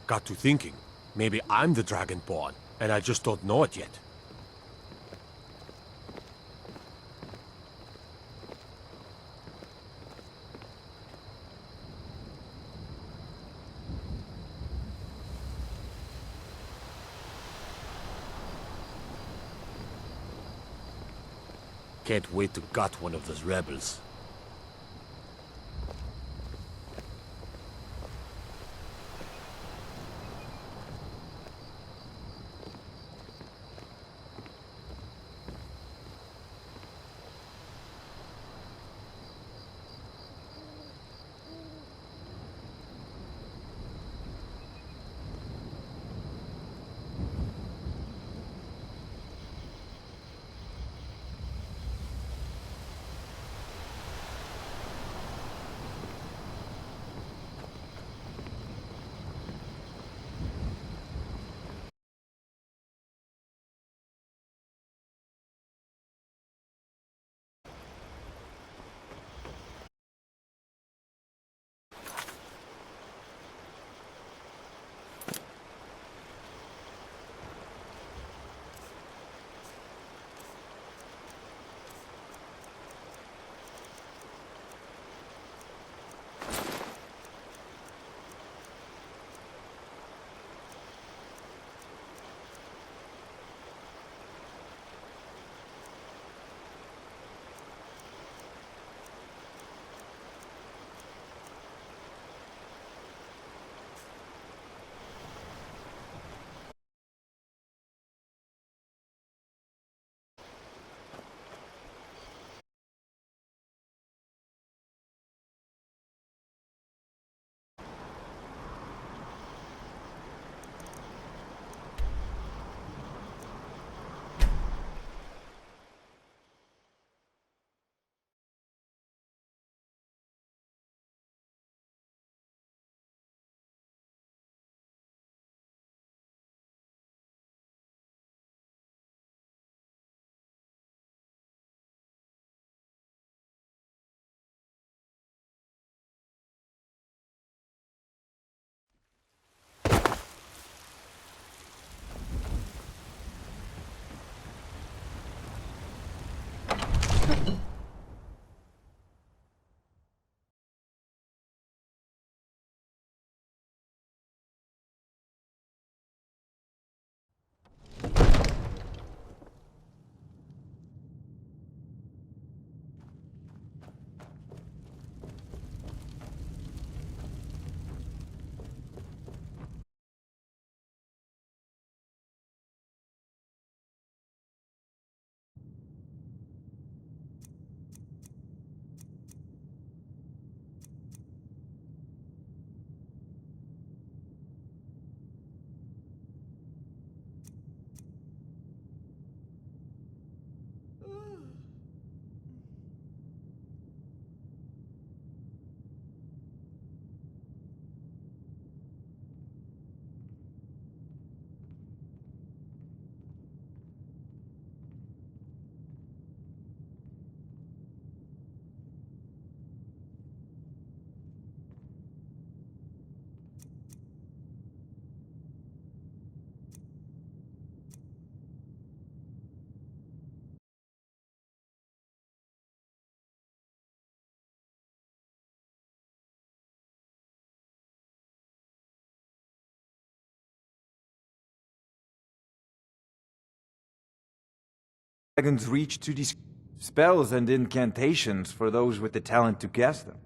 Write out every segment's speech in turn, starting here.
Got to thinking, maybe I'm the Dragonborn, and I just don't know it yet. Can't wait to gut one of those rebels. Dragons reach to these spells and incantations for those with the talent to cast them.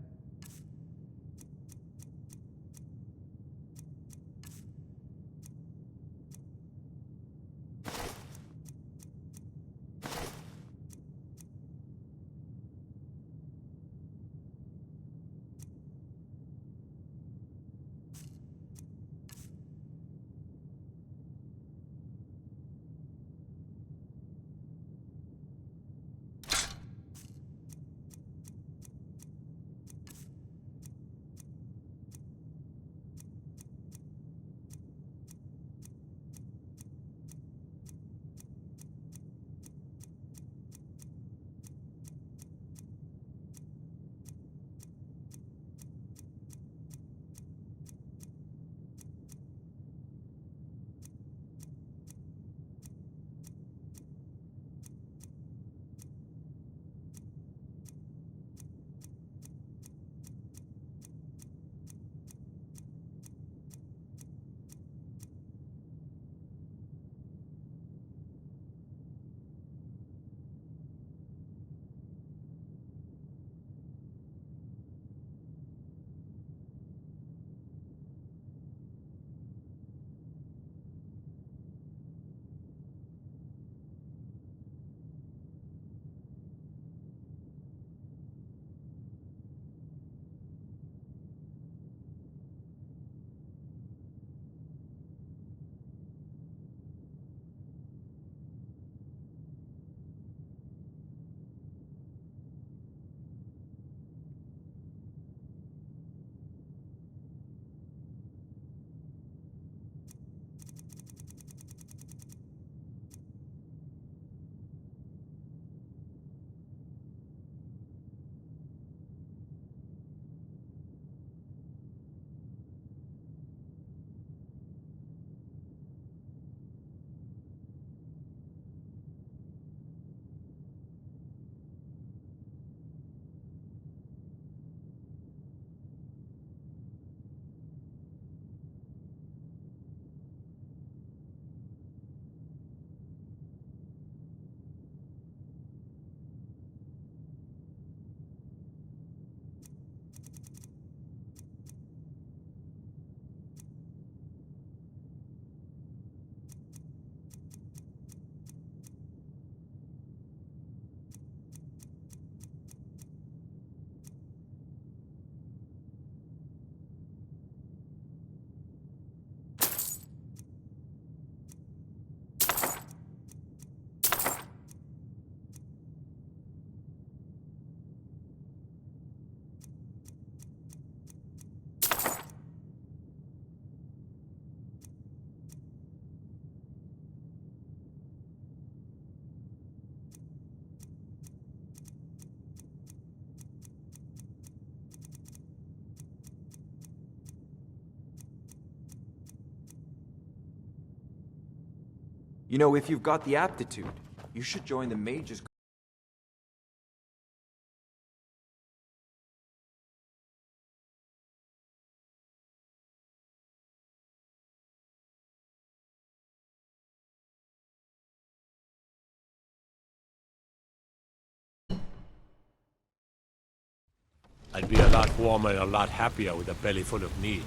You know, if you've got the aptitude, you should join the mages. I'd be a lot warmer and a lot happier with a belly full of need.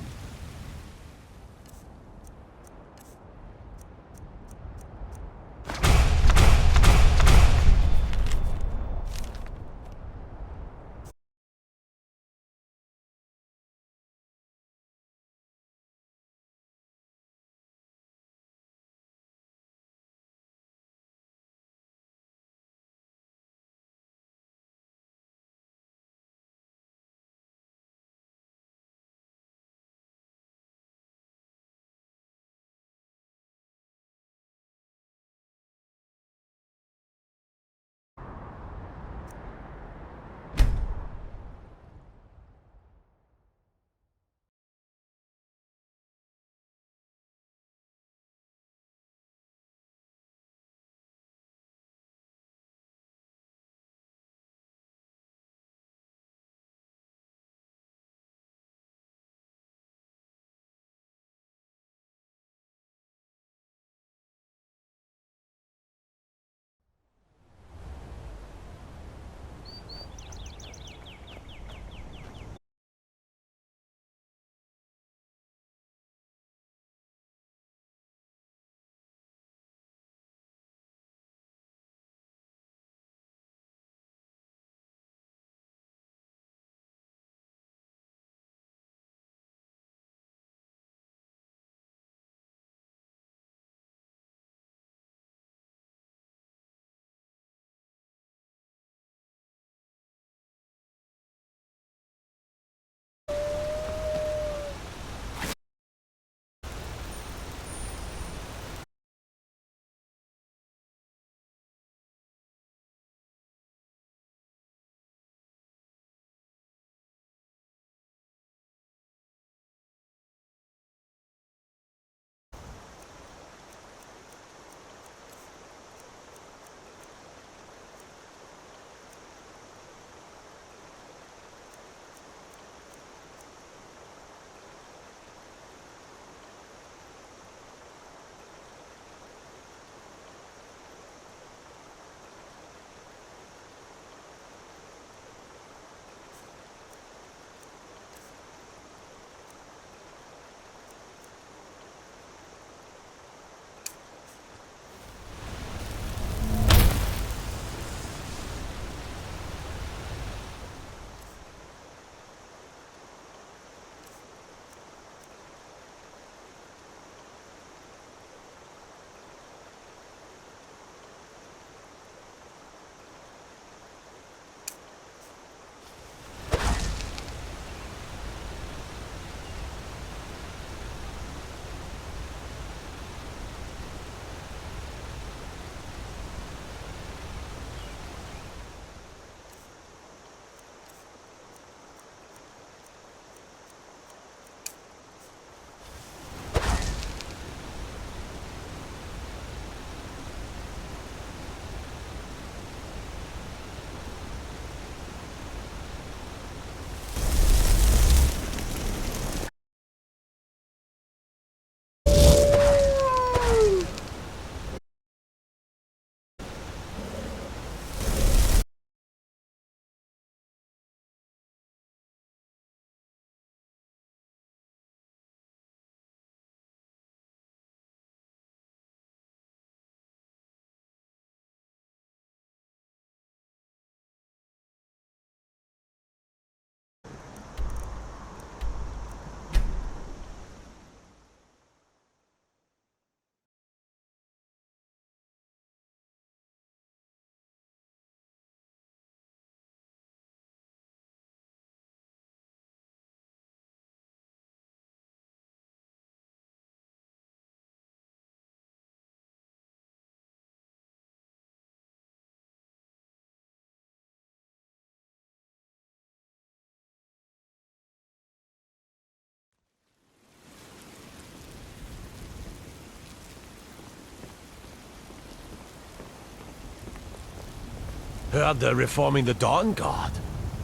Heard they're reforming the Dawn Guard.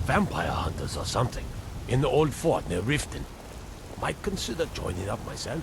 Vampire hunters or something. In the old fort near Riften. Might consider joining up myself.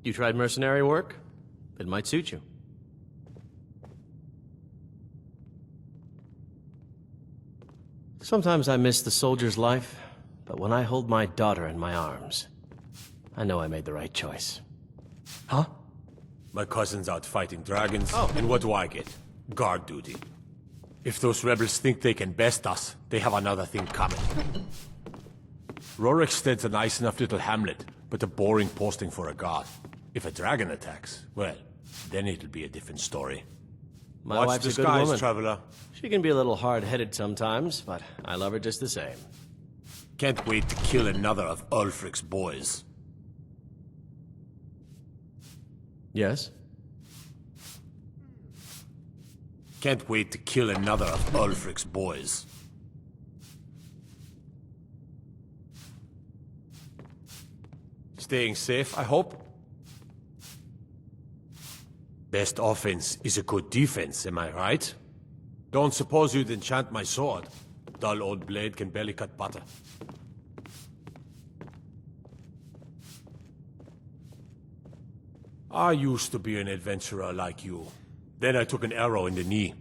You tried mercenary work? It might suit you. Sometimes I miss the soldier's life, but when I hold my daughter in my arms, I know I made the right choice. Huh? My cousin's out fighting dragons, and what do I get? Guard duty. If those rebels think they can best us, they have another thing coming. Rorikstead's a nice enough little hamlet, but a boring posting for a guard. If a dragon attacks, well, then it'll be a different story. My Watch wife's the a good skies, woman. traveler. She can be a little hard-headed sometimes, but I love her just the same. Can't wait to kill another of Ulfric's boys. Yes? Can't wait to kill another of Ulfric's boys. Staying safe, I hope? Best offense is a good defense, am I right? Don't suppose you'd enchant my sword. Dull old blade can barely cut butter. I used to be an adventurer like you. Then I took an arrow in the knee.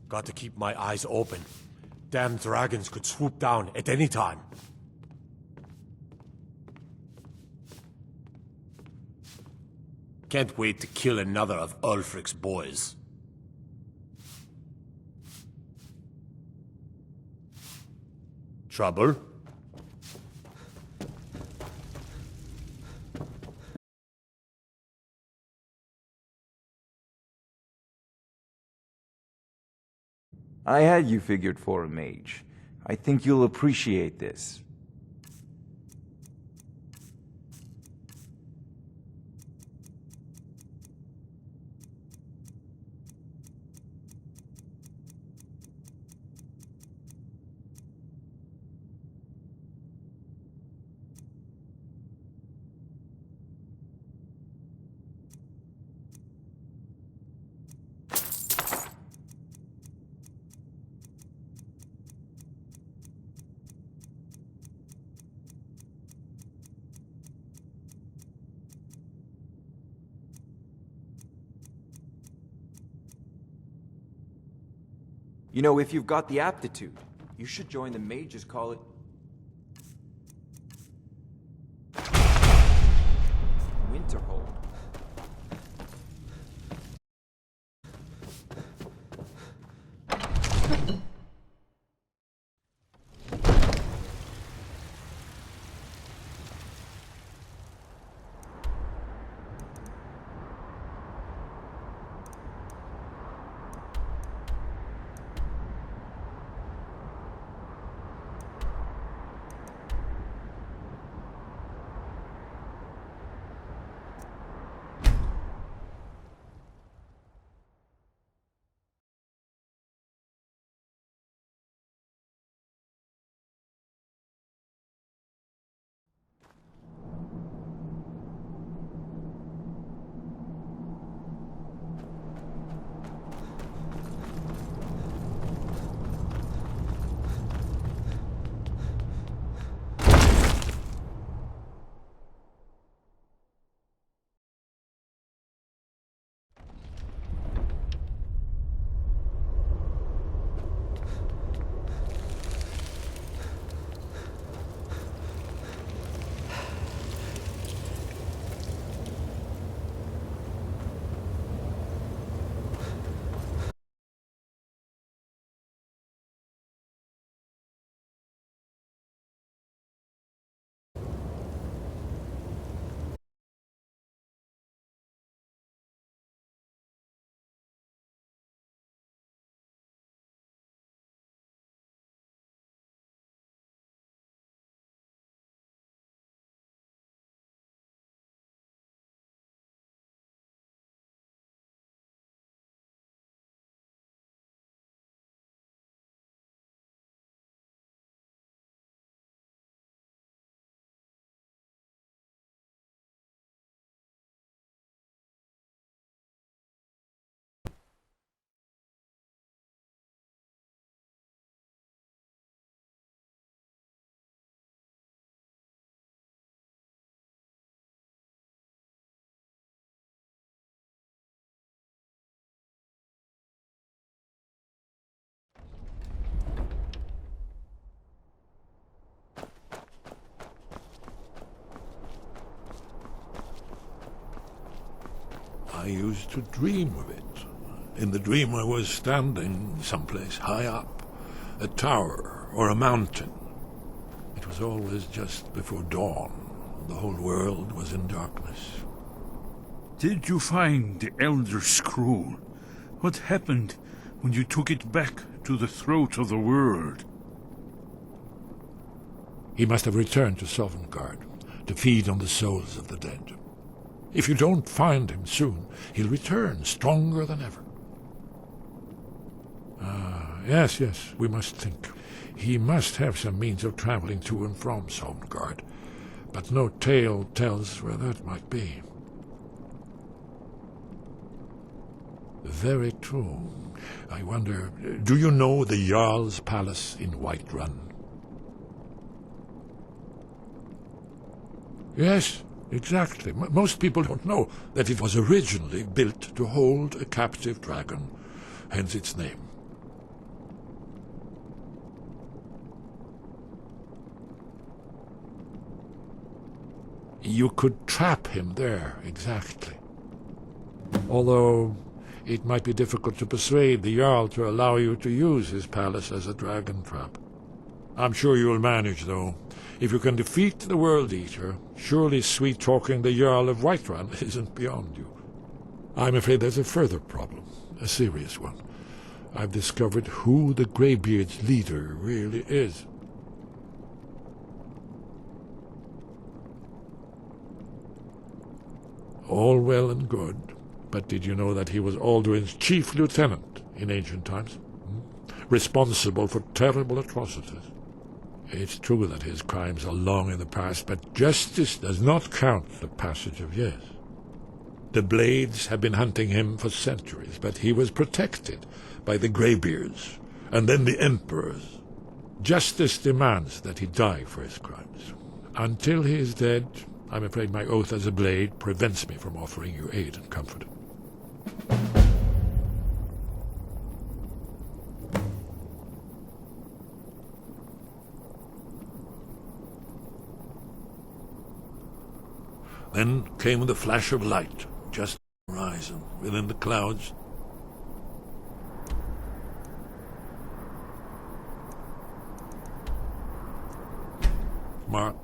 Got to keep my eyes open. Damn dragons could swoop down at any time. Can't wait to kill another of Ulfric's boys. Trouble? I had you figured for a mage. I think you'll appreciate this. You know, if you've got the aptitude, you should join the mages call it... Winterhold. I used to dream of it. In the dream I was standing someplace high up, a tower or a mountain. It was always just before dawn. The whole world was in darkness. Did you find the Elder Scroll? What happened when you took it back to the throat of the world? He must have returned to Sovngarde to feed on the souls of the dead. If you don't find him soon, he'll return stronger than ever. Yes, we must think. He must have some means of traveling to and from Sovngarde, but no tale tells where that might be. Very true. I wonder, do you know the Jarl's palace in Whiterun? Yes, exactly. Most people don't know that it was originally built to hold a captive dragon, hence its name. You could trap him there, exactly. Although it might be difficult to persuade the Jarl to allow you to use his palace as a dragon trap. I'm sure you'll manage, though. If you can defeat the World Eater, surely sweet-talking the Jarl of Whiterun isn't beyond you. I'm afraid there's a further problem, a serious one. I've discovered who the Greybeard's leader really is. All well and good, but did you know that he was Alduin's chief lieutenant in ancient times? Responsible for terrible atrocities. It's true that his crimes are long in the past, but justice does not count the passage of years. The Blades have been hunting him for centuries, but he was protected by the Greybeards, and then the Emperors. Justice demands that he die for his crimes. Until he is dead, I'm afraid my oath as a Blade prevents me from offering you aid and comfort. Then came the flash of light, just on the horizon, within the clouds. Mark.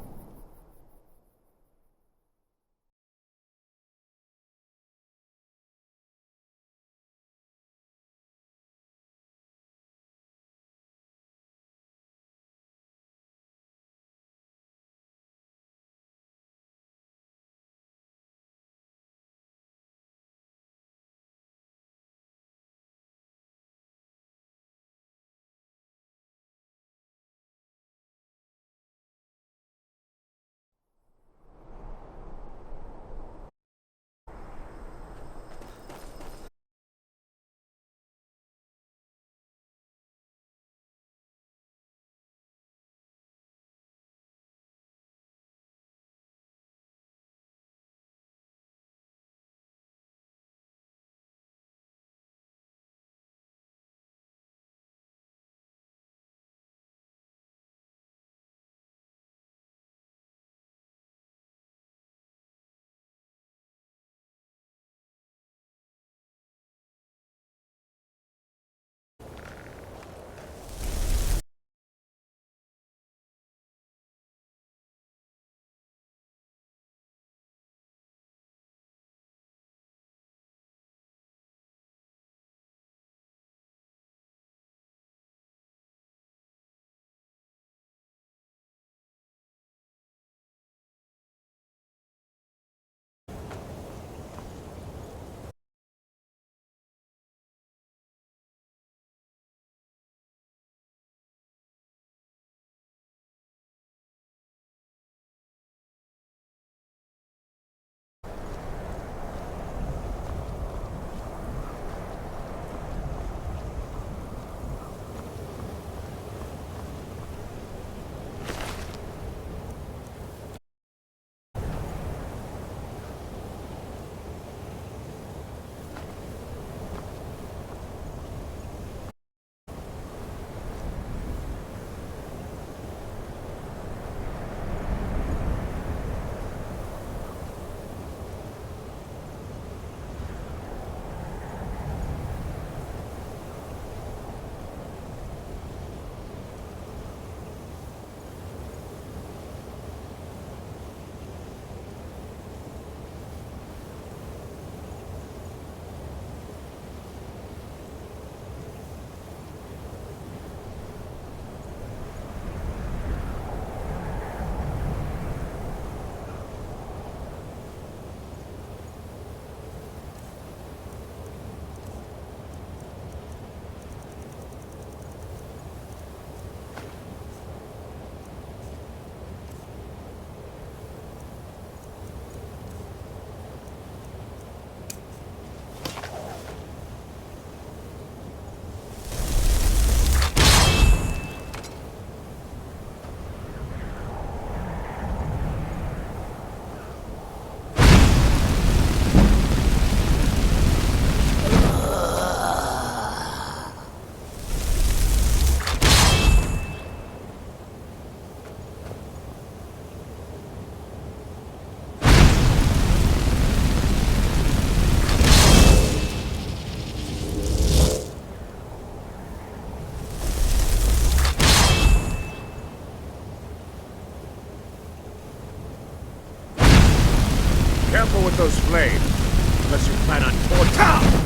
Careful with those flames, unless you plan on torch.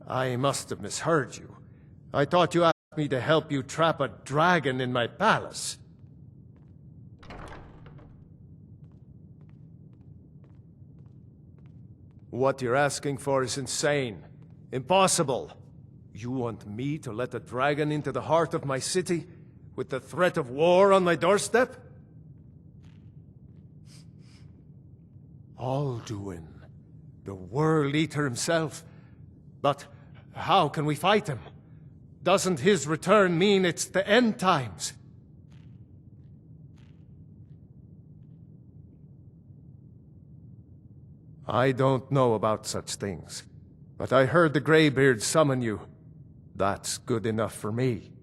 I must have misheard you. I thought you asked me to help you trap a dragon in my palace. What you're asking for is insane. Impossible. You want me to let a dragon into the heart of my city, with the threat of war on my doorstep? Alduin, the World Eater himself. But how can we fight him? Doesn't his return mean it's the end times? I don't know about such things, but I heard the Greybeard summon you. That's good enough for me.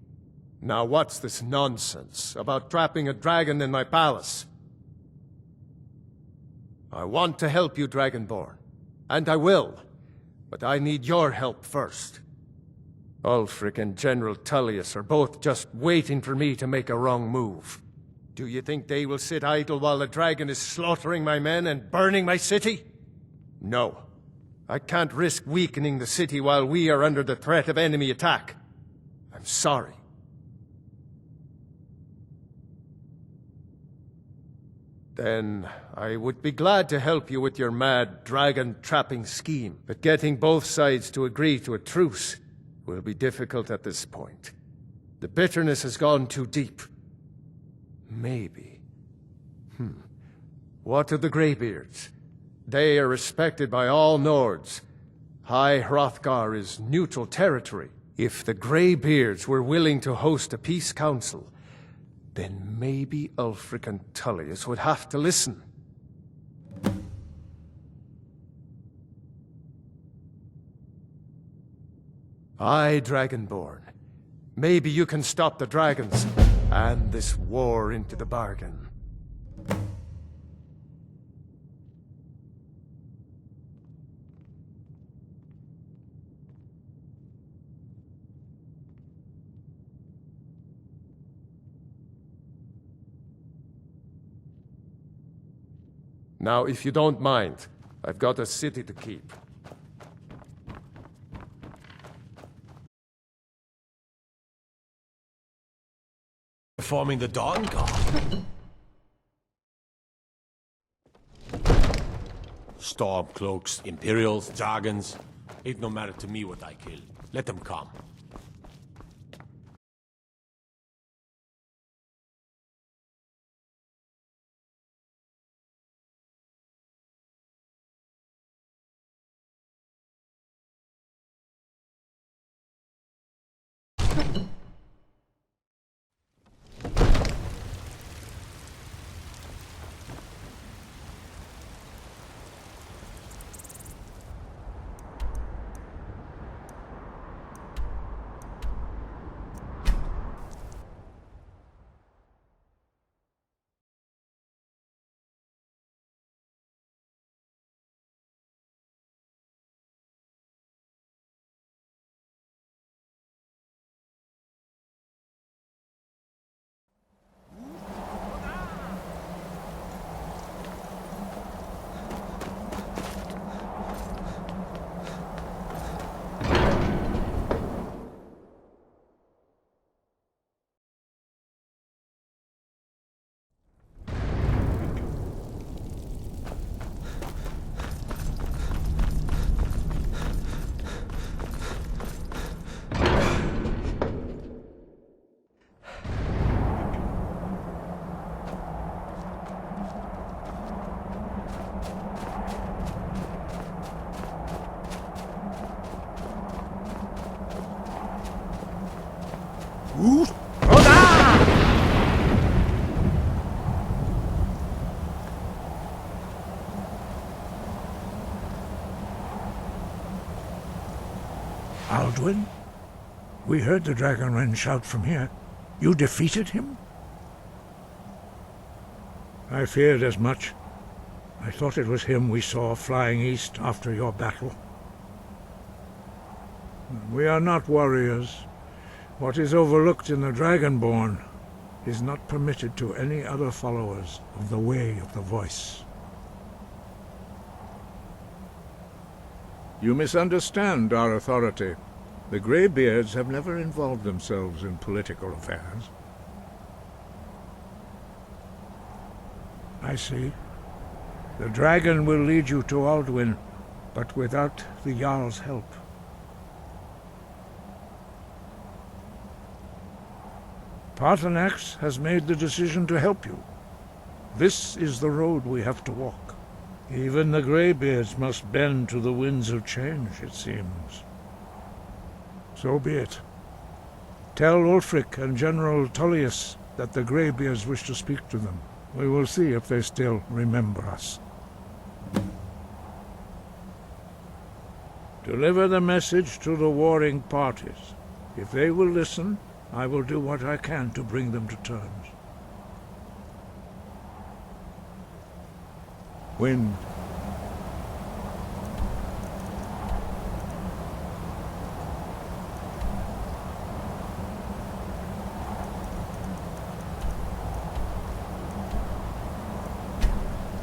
Now what's this nonsense about trapping a dragon in my palace? I want to help you, Dragonborn, and I will, but I need your help first. Ulfric and General Tullius are both just waiting for me to make a wrong move. Do you think they will sit idle while the dragon is slaughtering my men and burning my city? No. I can't risk weakening the city while we are under the threat of enemy attack. I'm sorry. Then I would be glad to help you with your mad dragon-trapping scheme. But getting both sides to agree to a truce will be difficult at this point. The bitterness has gone too deep. Maybe. What of the Greybeards? They are respected by all Nords. High Hrothgar is neutral territory. If the Greybeards were willing to host a peace council, then maybe Ulfric and Tullius would have to listen. Aye, Dragonborn. Maybe you can stop the dragons, and this war into the bargain. Now, if you don't mind, I've got a city to keep. Performing the Dawn Guard. Stormcloaks, Imperials, Dragons. It no matter to me what I kill. Let them come. Alduin? We heard the Dragonren shout from here. You defeated him? I feared as much. I thought it was him we saw flying east after your battle. We are not warriors. What is overlooked in the Dragonborn is not permitted to any other followers of the Way of the Voice. You misunderstand our authority. The Greybeards have never involved themselves in political affairs. I see. The dragon will lead you to Alduin, but without the Jarl's help. Paarthurnax has made the decision to help you. This is the road we have to walk. Even the Greybeards must bend to the winds of change, it seems. So be it. Tell Ulfric and General Tullius that the Greybeards wish to speak to them. We will see if they still remember us. Deliver the message to the warring parties. If they will listen, I will do what I can to bring them to terms. Wind.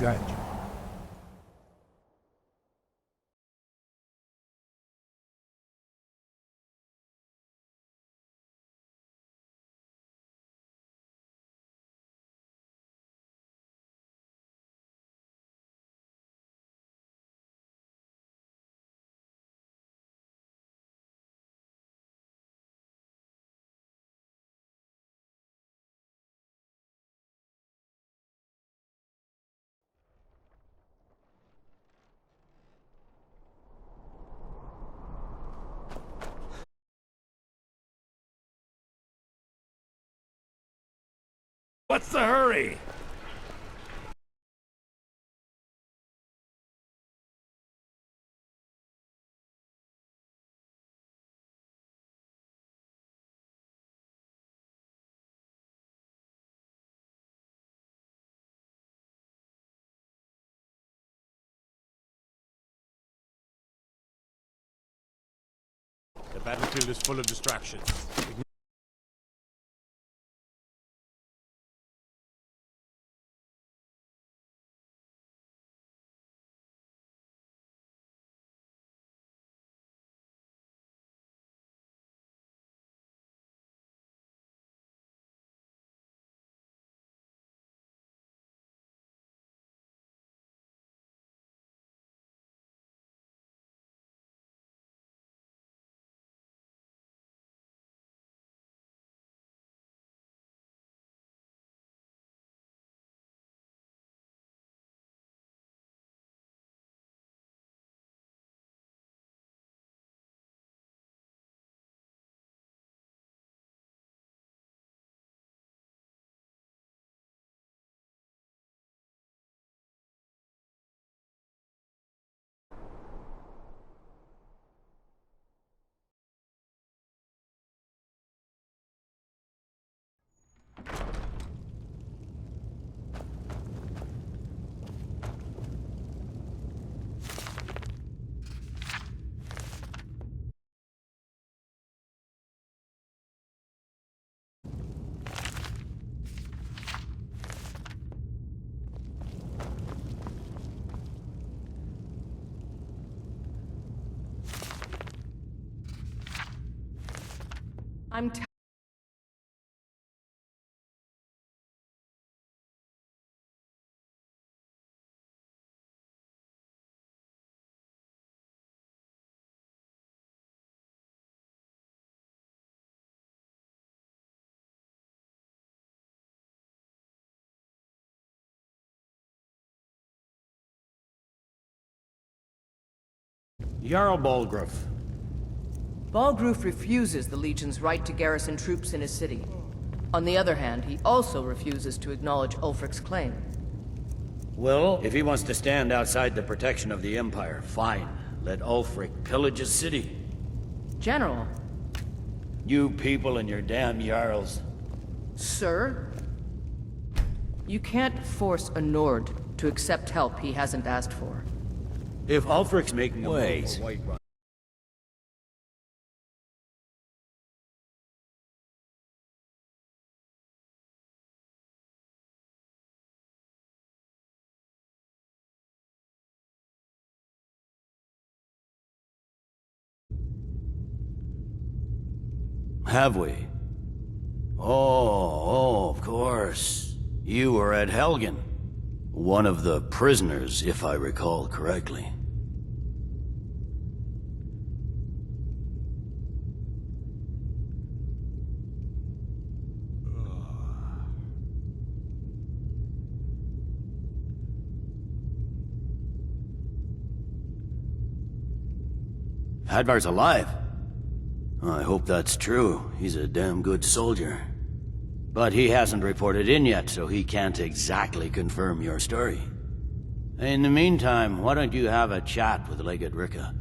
Guide you. What's the hurry? The battlefield is full of distractions. I'm Jarl Balgruuf. Balgruuf refuses the Legion's right to garrison troops in his city. On the other hand, he also refuses to acknowledge Ulfric's claim. Well, if he wants to stand outside the protection of the Empire, fine. Let Ulfric pillage his city. General. You people and your damn Jarls. Sir? You can't force a Nord to accept help he hasn't asked for. If Ulfric's making a move Wait. for Whiterun... Have we? Oh, of course. You were at Helgen. One of the prisoners, if I recall correctly. Hadvar's alive. I hope that's true. He's a damn good soldier. But he hasn't reported in yet, so he can't exactly confirm your story. In the meantime, why don't you have a chat with Legate Ricka?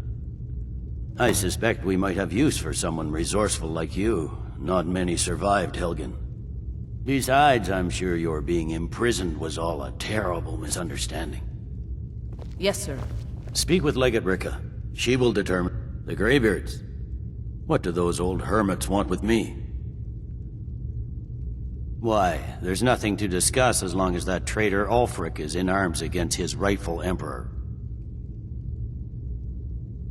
I suspect we might have use for someone resourceful like you. Not many survived Helgen. Besides, I'm sure your being imprisoned was all a terrible misunderstanding. Yes, sir. Speak with Legate Ricka. She will determine. The Greybeards. What do those old hermits want with me? Why, there's nothing to discuss as long as that traitor Ulfric is in arms against his rightful emperor.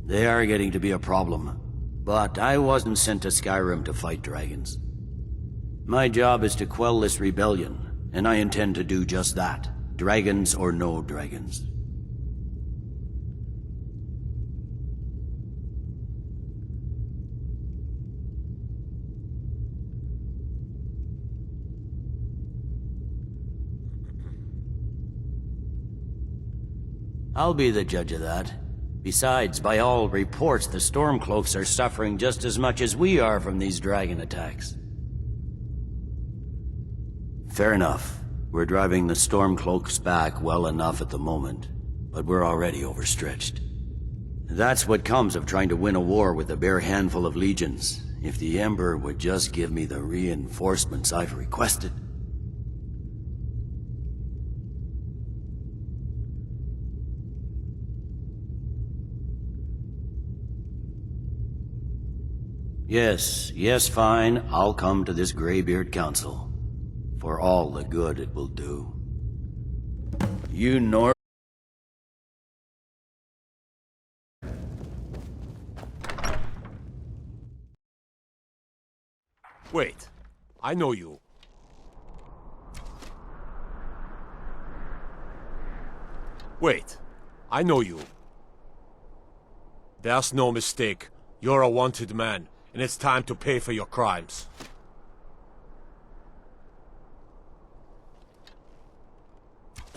They are getting to be a problem, but I wasn't sent to Skyrim to fight dragons. My job is to quell this rebellion, and I intend to do just that, dragons or no dragons. I'll be the judge of that. Besides, by all reports, the Stormcloaks are suffering just as much as we are from these dragon attacks. Fair enough. We're driving the Stormcloaks back well enough at the moment, but we're already overstretched. That's what comes of trying to win a war with a bare handful of legions. If the Emperor would just give me the reinforcements I've requested. Yes, fine. I'll come to this Greybeard Council. For all the good it will do. You Nor- Wait. I know you. Wait. I know you. There's no mistake. You're a wanted man, and it's time to pay for your crimes.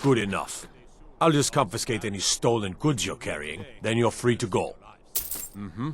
Good enough. I'll just confiscate any stolen goods you're carrying, then you're free to go. Mm-hmm.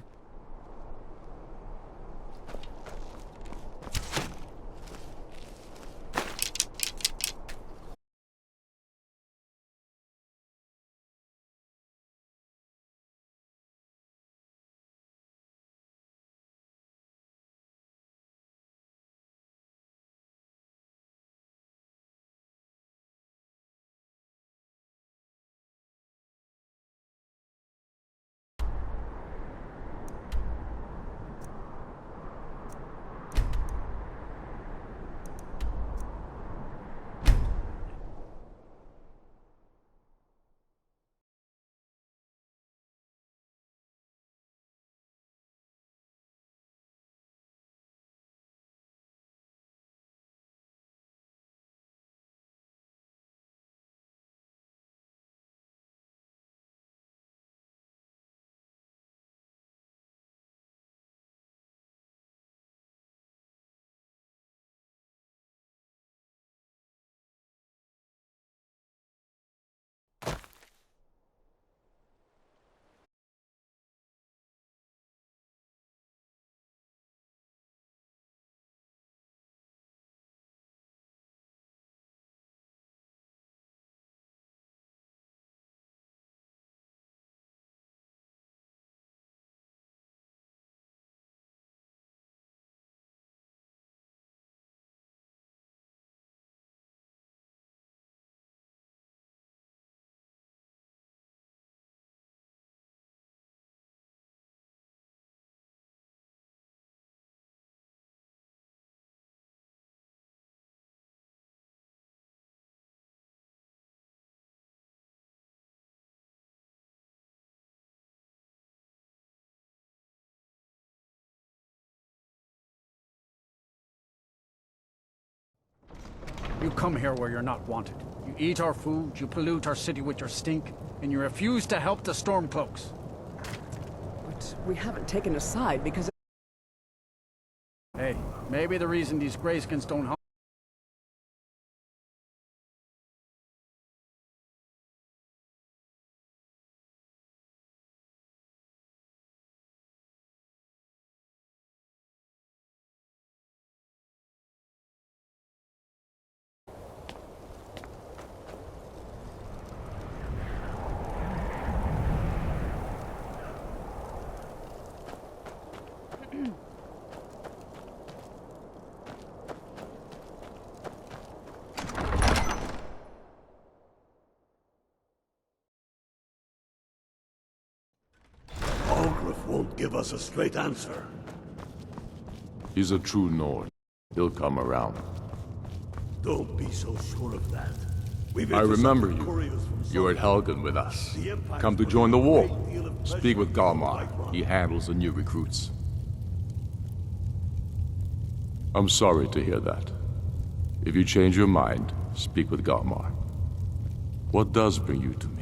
You come here where you're not wanted. You eat our food, you pollute our city with your stink, and you refuse to help the Stormcloaks. But we haven't taken a side because... Hey, maybe the reason these Greyskins don't help... Won't give us a straight answer. He's a true Nord. He'll come around. Don't be so sure of that. I remember you. You were at Helgen with us. Come to join the war. Speak with Galmar. He handles the new recruits. I'm sorry to hear that. If you change your mind, speak with Galmar. What does bring you to me?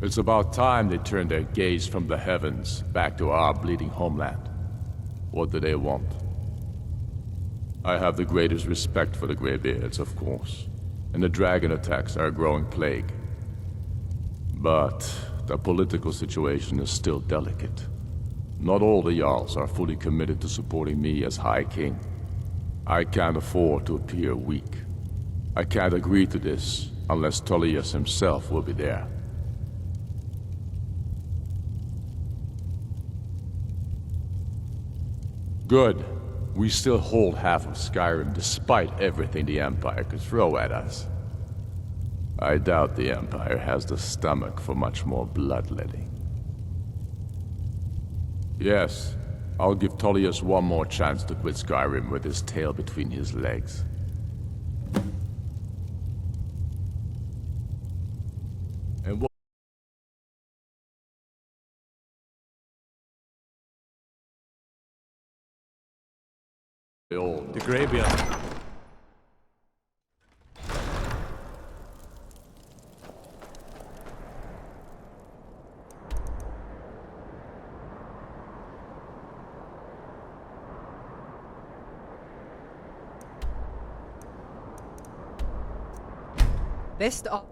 It's about time they turned their gaze from the heavens back to our bleeding homeland. What do they want? I have the greatest respect for the Greybeards, of course, and the dragon attacks are a growing plague. But the political situation is still delicate. Not all the Jarls are fully committed to supporting me as High King. I can't afford to appear weak. I can't agree to this unless Tullius himself will be there. Good. We still hold half of Skyrim despite everything the Empire could throw at us. I doubt the Empire has the stomach for much more bloodletting. Yes, I'll give Tullius one more chance to quit Skyrim with his tail between his legs. And what? The Greybeard. Best of...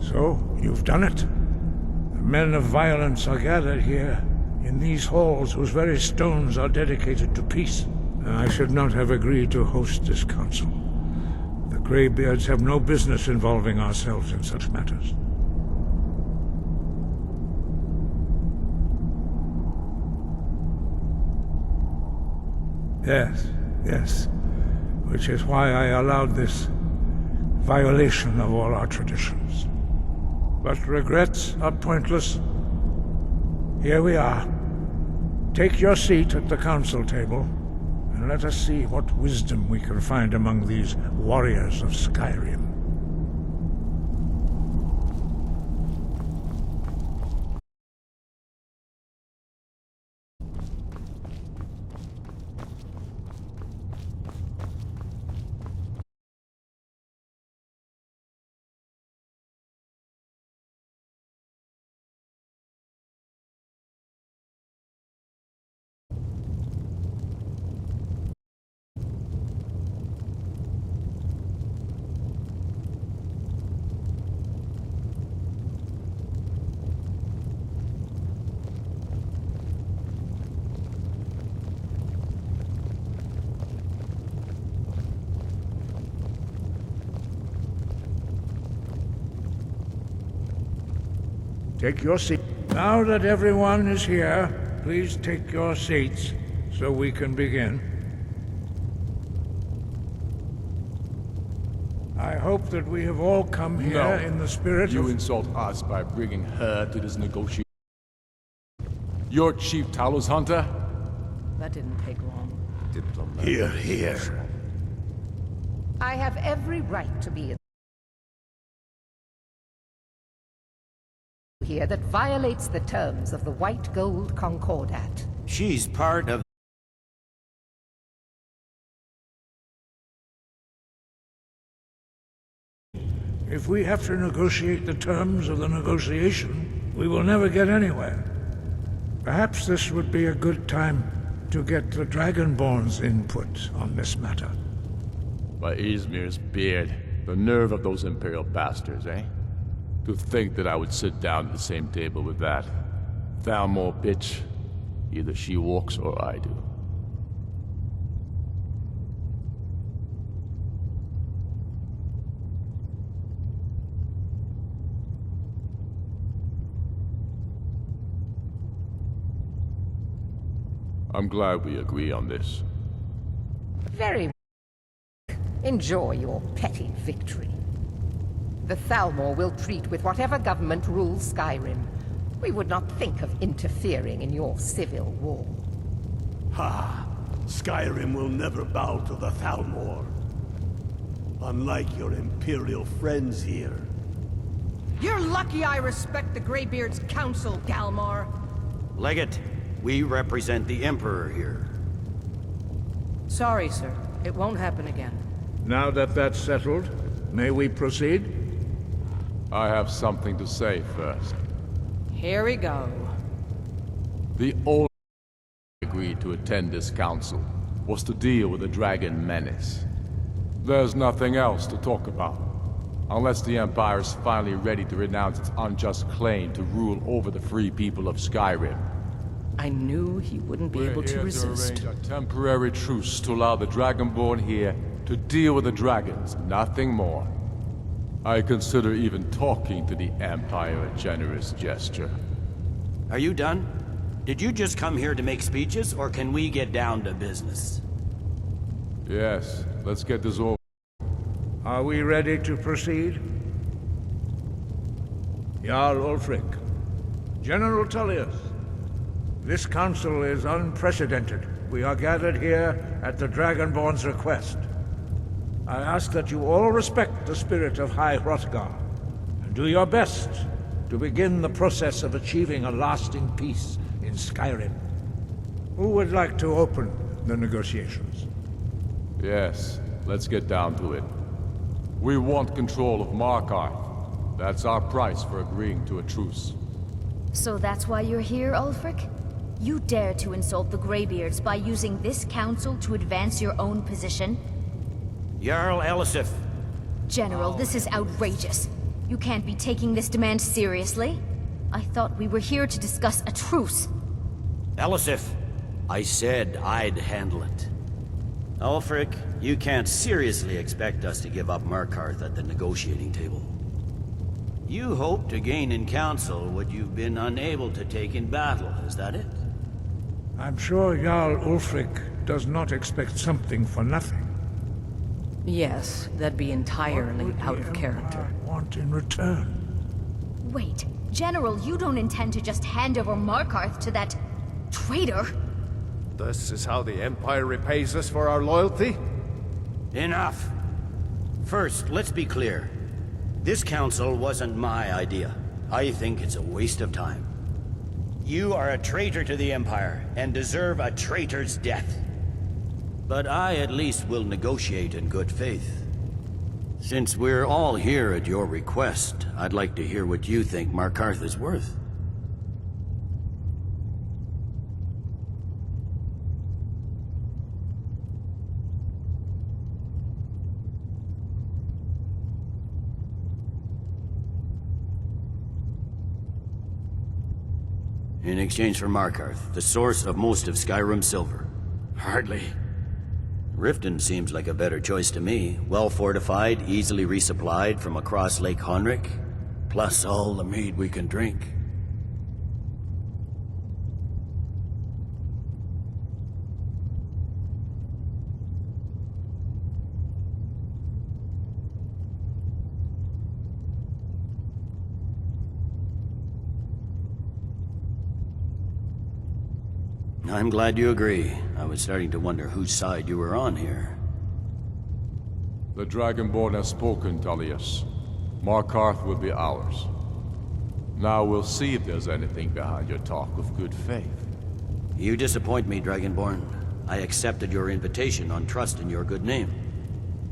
So, you've done it. The men of violence are gathered here, in these halls whose very stones are dedicated to peace. I should not have agreed to host this council. The Greybeards have no business involving ourselves in such matters. Yes. Which is why I allowed this violation of all our traditions. But regrets are pointless. Here we are. Take your seat at the council table, and let us see what wisdom we can find among these warriors of Skyrim. Take your seat. Now that everyone is here, please take your seats so we can begin. I hope that we have all come here in the spirit of... You insult us by bringing her to this negotiation. You're Chief Talos Hunter? That didn't take long. Here. I have every right to be here that violates the terms of the White Gold Concordat. She's part of... If we have to negotiate the terms of the negotiation, we will never get anywhere. Perhaps this would be a good time to get the Dragonborn's input on this matter. By Izmir's beard, the nerve of those Imperial bastards, eh? To think that I would sit down at the same table with that. Thalmor bitch. Either she walks or I do. I'm glad we agree on this. Very... Enjoy your petty victory. The Thalmor will treat with whatever government rules Skyrim. We would not think of interfering in your civil war. Ha! Skyrim will never bow to the Thalmor. Unlike your Imperial friends here. You're lucky I respect the Greybeard's counsel, Galmar. Legate, we represent the Emperor here. Sorry, sir. It won't happen again. Now that that's settled, may we proceed? I have something to say first. Here we go. The only agreed to attend this council was to deal with the dragon menace. There's nothing else to talk about, unless the Empire is finally ready to renounce its unjust claim to rule over the free people of Skyrim. I knew he wouldn't be able to resist. To arrange a temporary truce to allow the Dragonborn here to deal with the dragons, nothing more. I consider even talking to the Empire a generous gesture. Are you done? Did you just come here to make speeches, or can we get down to business? Yes, let's get this over. Are we ready to proceed? Jarl Ulfric, General Tullius, this council is unprecedented. We are gathered here at the Dragonborn's request. I ask that you all respect the spirit of High Hrothgar, and do your best to begin the process of achieving a lasting peace in Skyrim. Who would like to open the negotiations? Yes, let's get down to it. We want control of Markarth. That's our price for agreeing to a truce. So that's why you're here, Ulfric? You dare to insult the Greybeards by using this council to advance your own position? Jarl Elisif. General, this is outrageous. You can't be taking this demand seriously. I thought we were here to discuss a truce. Elisif, I said I'd handle it. Ulfric, you can't seriously expect us to give up Markarth at the negotiating table. You hope to gain in council what you've been unable to take in battle, is that it? I'm sure Jarl Ulfric does not expect something for nothing. Yes, that'd be entirely out of character. Want in return? Wait, General, you don't intend to just hand over Markarth to that traitor? This is how the Empire repays us for our loyalty? Enough! First, let's be clear. This council wasn't my idea. I think it's a waste of time. You are a traitor to the Empire, and deserve a traitor's death. But I at least will negotiate in good faith. Since we're all here at your request, I'd like to hear what you think Markarth is worth. In exchange for Markarth, the source of most of Skyrim's silver. Hardly. Riften seems like a better choice to me. Well fortified, easily resupplied from across Lake Honric, plus all the mead we can drink. I'm glad you agree. I was starting to wonder whose side you were on here. The Dragonborn has spoken, Tullius. Markarth will be ours. Now we'll see if there's anything behind your talk of good faith. You disappoint me, Dragonborn. I accepted your invitation on trust in your good name.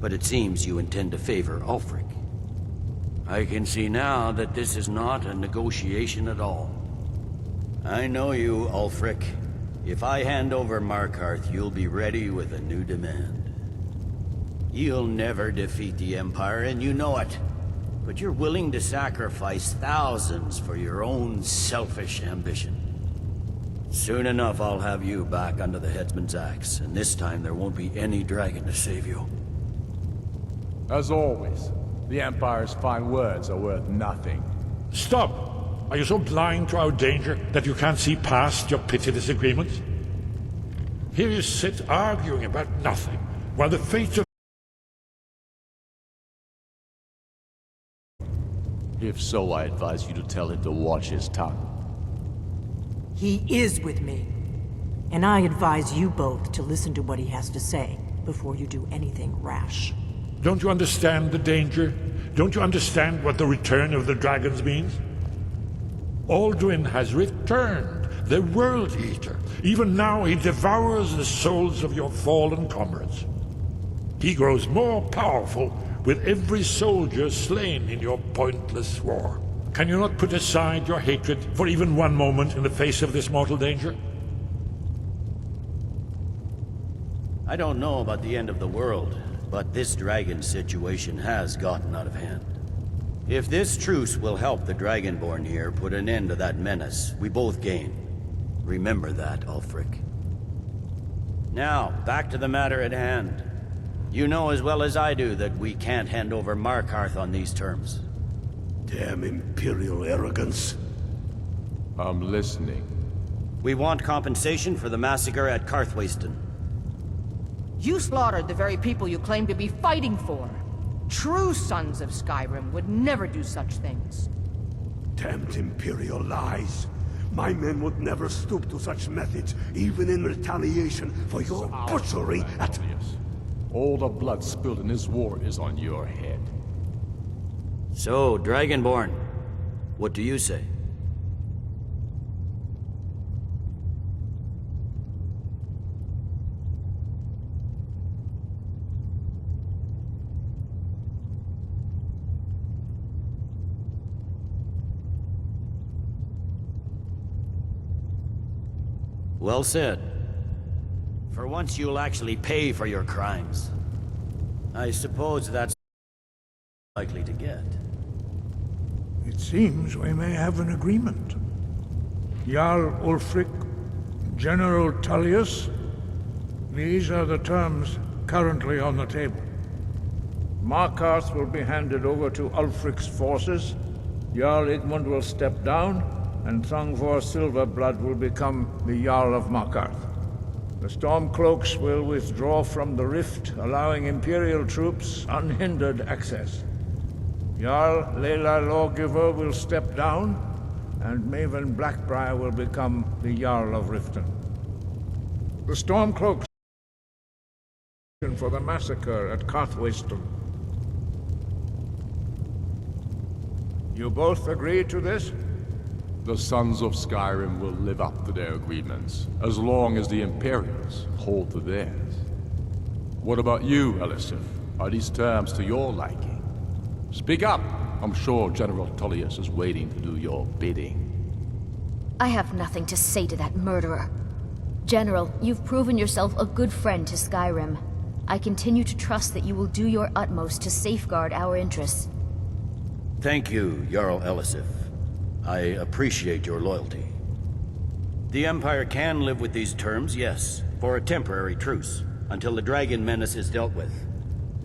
But it seems you intend to favor Ulfric. I can see now that this is not a negotiation at all. I know you, Ulfric. If I hand over Markarth, you'll be ready with a new demand. You'll never defeat the Empire, and you know it. But you're willing to sacrifice thousands for your own selfish ambition. Soon enough, I'll have you back under the headsman's axe, and this time there won't be any dragon to save you. As always, the Empire's fine words are worth nothing. Stop! Are you so blind to our danger that you can't see past your pitiless agreements? Here you sit arguing about nothing, while the fate of If so, I advise you to tell him to watch his tongue. He is with me. And I advise you both to listen to what he has to say before you do anything rash. Don't you understand the danger? Don't you understand what the return of the dragons means? Alduin has returned, the World Eater. Even now he devours the souls of your fallen comrades. He grows more powerful with every soldier slain in your pointless war. Can you not put aside your hatred for even one moment in the face of this mortal danger? I don't know about the end of the world, but this dragon situation has gotten out of hand. If this truce will help the Dragonborn here put an end to that menace, we both gain. Remember that, Ulfric. Now, back to the matter at hand. You know as well as I do that we can't hand over Markarth on these terms. Damn Imperial arrogance. I'm listening. We want compensation for the massacre at Karthwasten. You slaughtered the very people you claim to be fighting for. True sons of Skyrim would never do such things. Damned Imperial lies. My men would never stoop to such methods, even in retaliation for your butchery at... All the blood spilled in this war is on your head. So, Dragonborn, what do you say? Well said. For once you'll actually pay for your crimes. I suppose that's likely to get. It seems we may have an agreement. Jarl Ulfric, General Tullius, these are the terms currently on the table. Markarth will be handed over to Ulfric's forces, Jarl Igmund will step down, and Thongvor Silverblood will become the Jarl of Markarth. The Stormcloaks will withdraw from the rift, allowing Imperial troops unhindered access. Jarl Leila Lawgiver will step down, and Maven Blackbriar will become the Jarl of Riften. The Stormcloaks for the massacre at Karthwasten. You both agree to this? The Sons of Skyrim will live up to their agreements, as long as the Imperials hold to theirs. What about you, Elisif? Are these terms to your liking? Speak up! I'm sure General Tullius is waiting to do your bidding. I have nothing to say to that murderer. General, you've proven yourself a good friend to Skyrim. I continue to trust that you will do your utmost to safeguard our interests. Thank you, Jarl Elisif. I appreciate your loyalty. The Empire can live with these terms, yes, for a temporary truce, until the dragon menace is dealt with.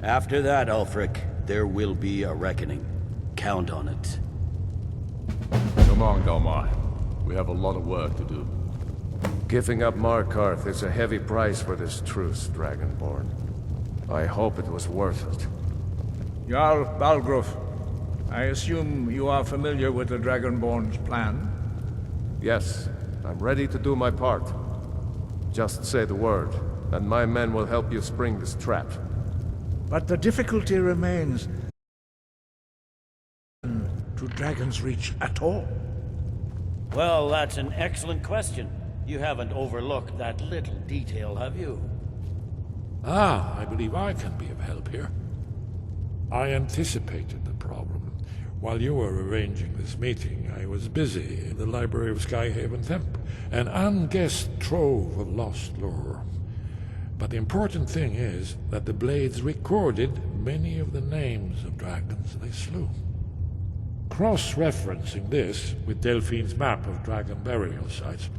After that, Ulfric, there will be a reckoning. Count on it. Come on, Dalmar. We have a lot of work to do. Giving up Markarth is a heavy price for this truce, Dragonborn. I hope it was worth it. Jarl Balgruuf, I assume you are familiar with the Dragonborn's plan? Yes, I'm ready to do my part. Just say the word, and my men will help you spring this trap. But the difficulty remains to Dragon's Reach at all. Well, that's an excellent question. You haven't overlooked that little detail, have you? Ah, I believe I can be of help here. I anticipated the problem. While you were arranging this meeting, I was busy in the library of Skyhaven Temp, an unguessed trove of lost lore. But the important thing is that the Blades recorded many of the names of dragons they slew. Cross-referencing this with Delphine's map of dragon burial sites,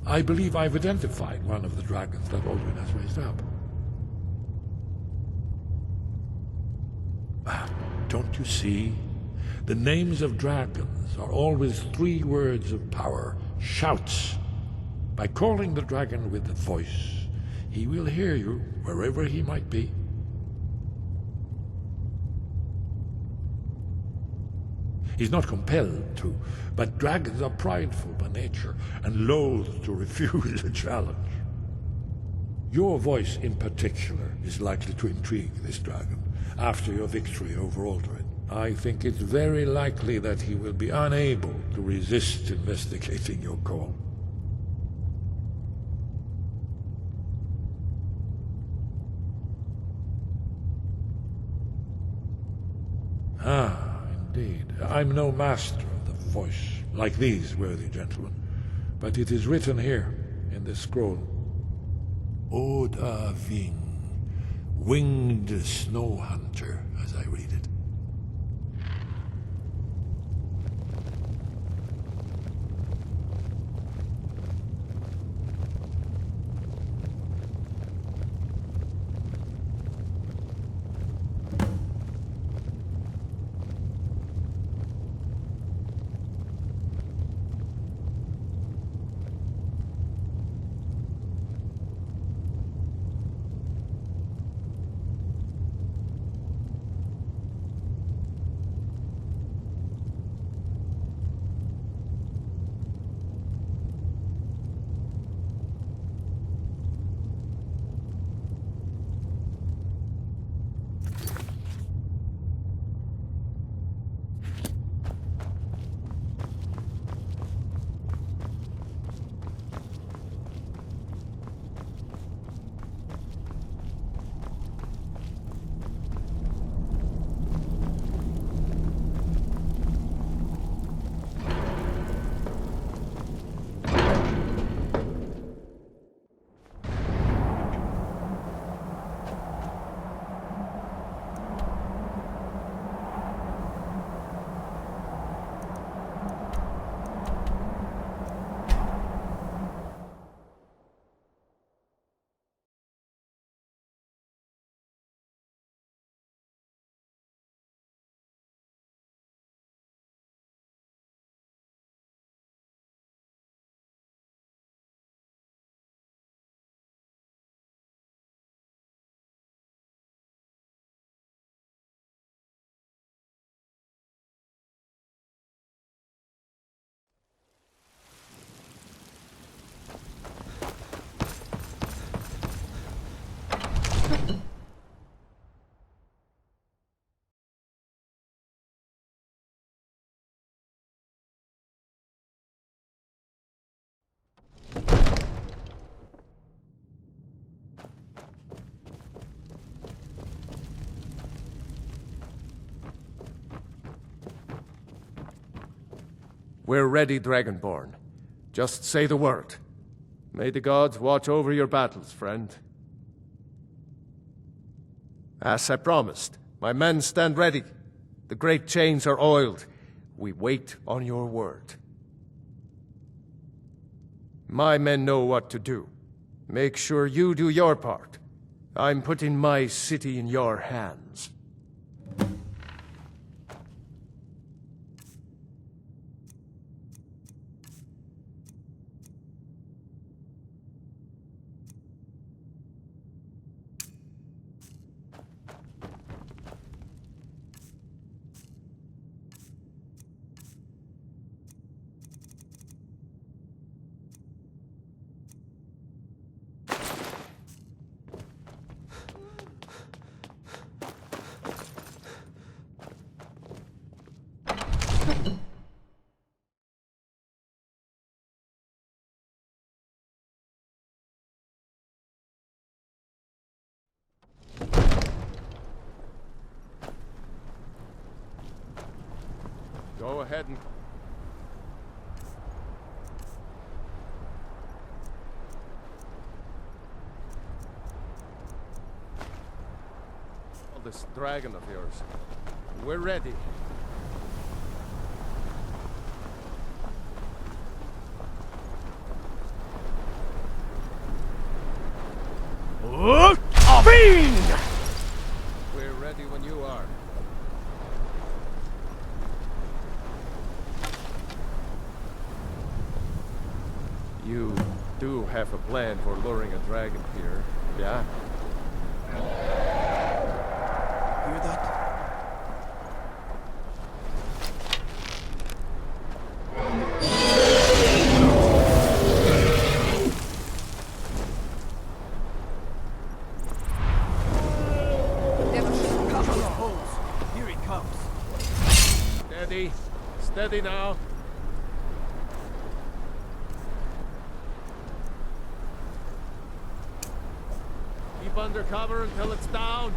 I believe I've identified one of the dragons that Alduin has raised up. Don't you see? The names of dragons are always 3 words of power, shouts. By calling the dragon with the voice, he will hear you wherever he might be. He's not compelled to, but dragons are prideful by nature and loath to refuse a challenge. Your voice in particular is likely to intrigue this dragon after your victory over Aldrin. I think it's very likely that he will be unable to resist investigating your call. Ah, indeed. I'm no master of the voice, like these worthy gentlemen, but it is written here in this scroll. Oda Ving, winged snow hunter, as I read it. We're ready, Dragonborn. Just say the word. May the gods watch over your battles, friend. As I promised, my men stand ready. The great chains are oiled. We wait on your word. My men know what to do. Make sure you do your part. I'm putting my city in your hands. Go ahead and... this dragon of yours. We're ready. We're ready when you are. You do have a plan for luring a dragon here, yeah? Hear that? Steady now. Keep under cover until it's down.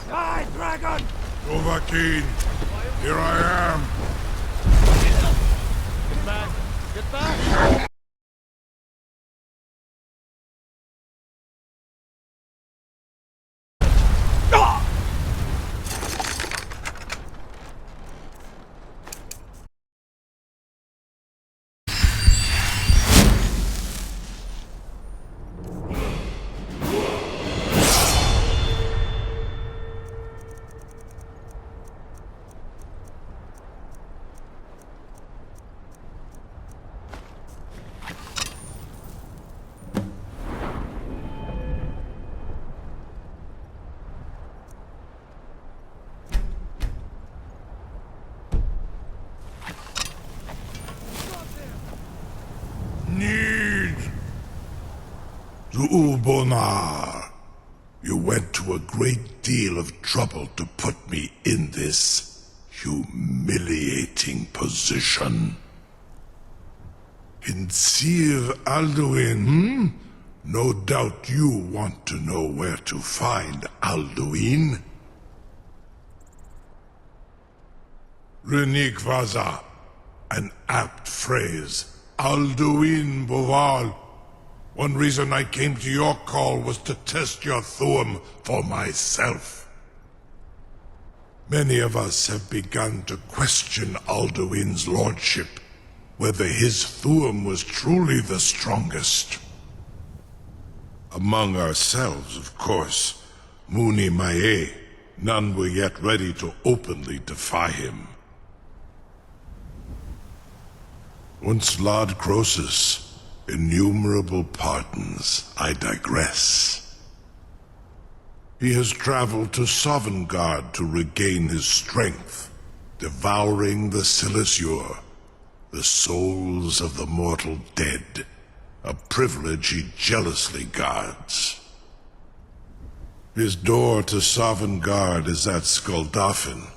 Die, dragon! Dovahkiin, here I am. Get back! Get back! Zuulbonar, you went to a great deal of trouble to put me in this humiliating position. In Sir Alduin, No doubt you want to know where to find Alduin. Renikvaza, an apt phrase. Alduin Boval. One reason I came to your call was to test your Thuum for myself. Many of us have begun to question Alduin's lordship, whether his Thuum was truly the strongest. Among ourselves, of course, Muni Mae, none were yet ready to openly defy him. Once Lord Croesus, innumerable pardons, I digress. He has traveled to Sovngarde to regain his strength, devouring the Silesur, the souls of the mortal dead, a privilege he jealously guards. His door to Sovngarde is at Skuldafn,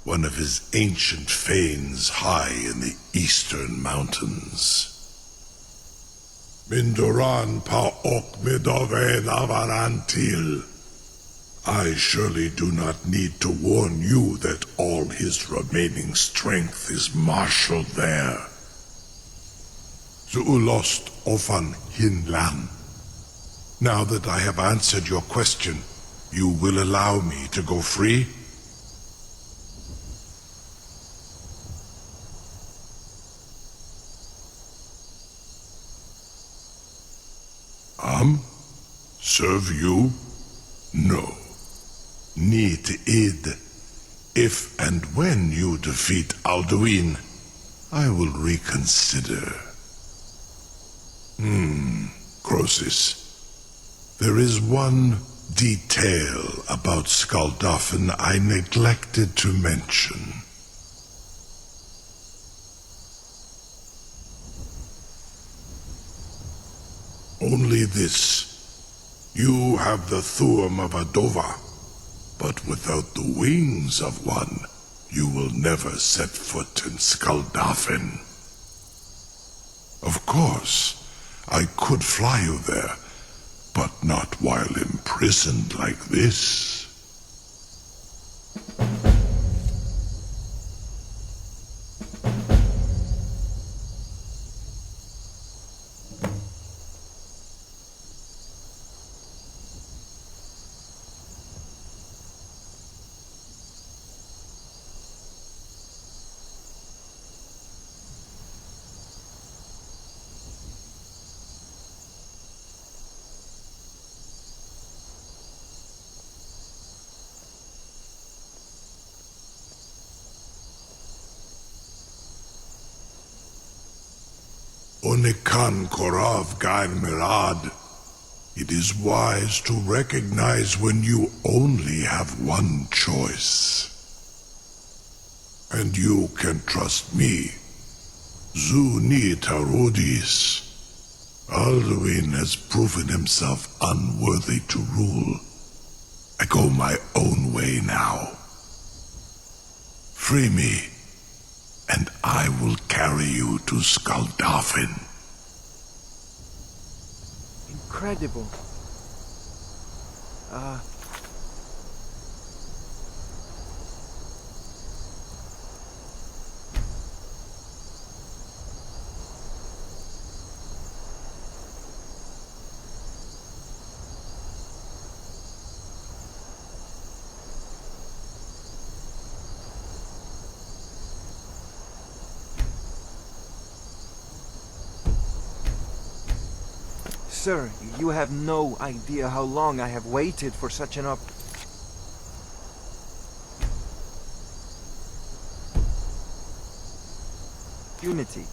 one of his ancient fanes high in the eastern mountains. Mindoran pa ok midoven avarantil. I surely do not need to warn you that all his remaining strength is marshaled there. Zuulost ofan hinlan. Now that I have answered your question, you will allow me to go free? Serve you? No. Need id. If and when you defeat Alduin, I will reconsider. Croesus. There is one detail about Skuldafn I neglected to mention. Only this. You have the Thuum of a Dova, but without the wings of one, you will never set foot in Skuldafn. Of course, I could fly you there, but not while imprisoned like this. Onikan Korav Gain Mirad. It is wise to recognize when you only have one choice. And you can trust me. Zuni Tarodis. Alduin has proven himself unworthy to rule. I go my own way now. Free me, and I will carry you to Skaldafin. Incredible. Sir, you have no idea how long I have waited for such an opportunity.